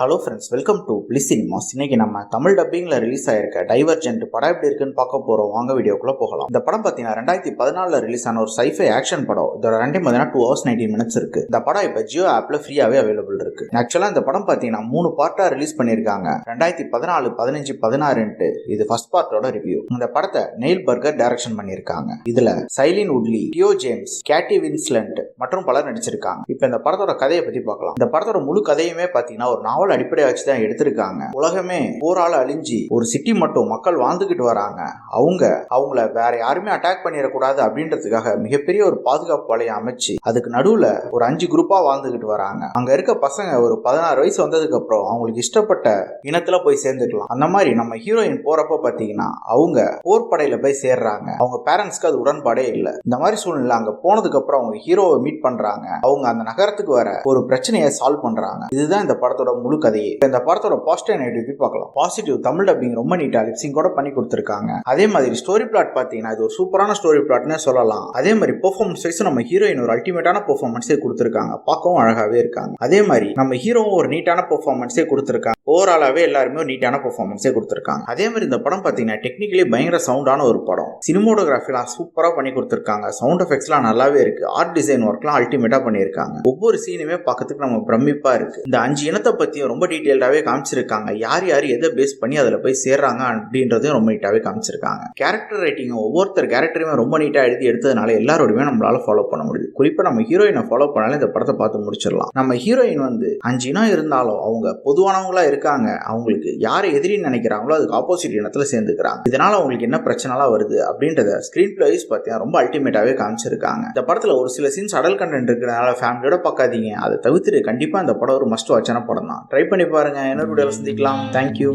Hello friends, welcome to bliss cinemas. இன்னைக்கு நம்ம Tamil டப்பிங்ல release ஆயிருக்க டைவர்ஜென்ட் படம் எப்படி இருக்குன்னு பார்க்க போறோம். வாங்க வீடியோக்குள்ள போகலாம். இந்த படம் பார்த்தீங்கன்னா 2014 ரிலீஸ் ஆன ஒரு சைஃபை ஆக்ஷன் படம். இதோட ரன்டைம் பார்த்தீங்கன்னா 2 hours 19 minutes இருக்கு. இந்த படம் இப்போ ஜியோ ஆப்ல ஃப்ரீயாவே அவைலபிள் இருக்கு. ஆக்சுவலா இந்த படம் பார்த்தீங்கன்னா 3 பார்ட்டா ரிலீஸ் பண்ணிருக்காங்க. 2014, 15, 16 இது ஃபர்ஸ்ட் பார்ட்டோட ரிவ்யூ. இந்த படத்தை நெயில் பர்கர் டைரக்ஷன் பண்ணிருக்காங்க. இதுல சைலின் உட்லி, தியோ ஜேம்ஸ், கேட்டி வின்ஸ்லண்ட் மற்றும் பலர் நடிச்சிருக்காங்க. இப்போ இந்த படத்தோட கதையை பத்தி பார்க்கலாம். இந்த படத்தோட முழு கதையுமே பார்த்தீங்கன்னா ஒரு நாவல் அடிப்படையை வச்சுதான் எடுத்திருக்காங்க. உலகமே போரால அழிஞ்சி ஒரு சிட்டி மட்டும் மக்கள் வாழ்ந்துகிட்டு வராங்க. அவங்கள வேற யாருமே அட்டாக் பண்ணிடக்கூடாது அப்படின்றதுக்காக மிகப்பெரிய ஒரு பாதுகாப்பு வலையை அமைச்சு அதுக்கு நடுவுல ஒரு 5 குரூப்பா வாழ்ந்துகிட்டு வராங்க. அங்க இருக்க பசங்க ஒரு 16 வயசு வந்ததுக்கு அப்புறம் அவங்களுக்கு இஷ்டப்பட்ட இனத்துல போய் சேர்ந்துக்கலாம். அந்த மாதிரி நம்ம ஹீரோயின் போறப்ப பாத்தீங்கன்னா அவங்க போர் படையில போய் சேர்றாங்க. அவங்க பேரண்ட்ஸ்க்கு அது உடன்பாடே இல்லை. இந்த மாதிரி சூழ்நிலை அங்க போனதுக்கு அப்புறம் அவங்க ஹீரோவை மீட் பண்றாங்க. அவங்க அந்த நகரத்துக்கு வர ஒரு பிரச்சனையை சால்வ் பண்றாங்க. இதுதான் இந்த படத்தோட முழு கதையே. இந்த படத்தோட பாசிட்டிவ் நெகட்டிவ் பார்க்கலாம். பாசிட்டிவ், தமிழ் டப்பிங் ரொம்ப நீட்டா லிப்சிங் கூட பண்ணி கொடுத்திருக்காங்க. அதே மாதிரி ஸ்டோரி பிளாட் பாத்தீங்கன்னா இது ஒரு சூப்பரான ஸ்டோரி பிளாட்னே சொல்லலாம். அதே மாதிரி பெர்ஃபார்மன்ஸ் வைஸ் நம்ம ஹீரோயின் ஒரு அல்டிமேட்டான பெர்ஃபார்மன்ஸே கொடுத்திருக்காங்க. பார்க்கவும் அழகாவே இருக்காங்க. அதே மாதிரி நம்ம ஹீரோவும் ஒரு நீட்டான பெர்ஃபார்மன்ஸே கொடுத்திருக்காங்க. ஓவராலாவே எல்லாருமே ஒரு நீட்டான பெர்ஃபார்மன்ஸே கொடுத்திருக்காங்க. அதே மாதிரி இந்த படம் பாத்தீங்கன்னா டெக்னிக்கலி பயங்கர சவுண்டான ஒரு படம். சினிமோட்டோகிராஃபிலாம் சூப்பரா பண்ணி கொடுத்திருக்காங்க. சவுண்ட் எஃபெக்ட்ஸ்லாம் நல்லாவே இருக்கு. ஆர்ட் டிசைன் ஒர்க்லாம் அல்டிமேட்டா பண்ணியிருக்காங்க. ஒவ்வொரு சீனுமே பார்க்கறதுக்கு நம்ம பிரமிப்பா இருக்கு. இந்த 5 இனத்தை பத்தியும் ரொம்ப டீடைல்டாவே காமிச்சிருக்காங்க. யார் எதை பேஸ் பண்ணி அதுல போய் சேர்றாங்க அப்படின்றதையும் ரொம்ப நீட்டாவே காமிச்சிருக்காங்க. கேரக்டர் ரைட்டிங் ஒவ்வொருத்தர் கேரக்டருமே ரொம்ப நீட்டா எடுத்ததுனால எல்லாரோடையுமே நம்மளால ஃபாலோ பண்ண முடியுது. குறிப்பா நம்ம ஹீரோயினை ஃபாலோ பண்ணாலே இந்த படத்தை பார்த்து முடிச்சிடலாம். நம்ம ஹீரோயின் 5 இனம் இருந்தாலும் அவங்க பொதுவானவங்களா இருக்காங்க. அவங்களுக்கு யாரை எதிரின்னு நினைக்கிறாங்களோ அதுக்கு ஆப்போசிட் இனத்துல சேர்ந்துக்கிறாங்க. இதனால அவங்களுக்கு என்ன பிரச்சனைலாம் வருது அப்படின்றத ஸ்கிரீன் பிளே வைஸ் பார்த்தீங்கன்னா ரொம்ப அல்டிமேட்டாவே காமிச்சிருக்காங்க. இந்த படத்துல ஒரு சில சீன்ஸ் அடல் கண்டென்ட் இருக்கிறதுனால ஃபேமிலியோட பார்க்காதீங்க. அதை தவிர்த்துட்டு கண்டிப்பா இந்த படம் ஒரு மஸ்ட் வாட்சான படம் தான். ட்ரை பண்ணி பாருங்க. என்ன வீடியோல சந்திக்கலாம். தேங்க்யூ.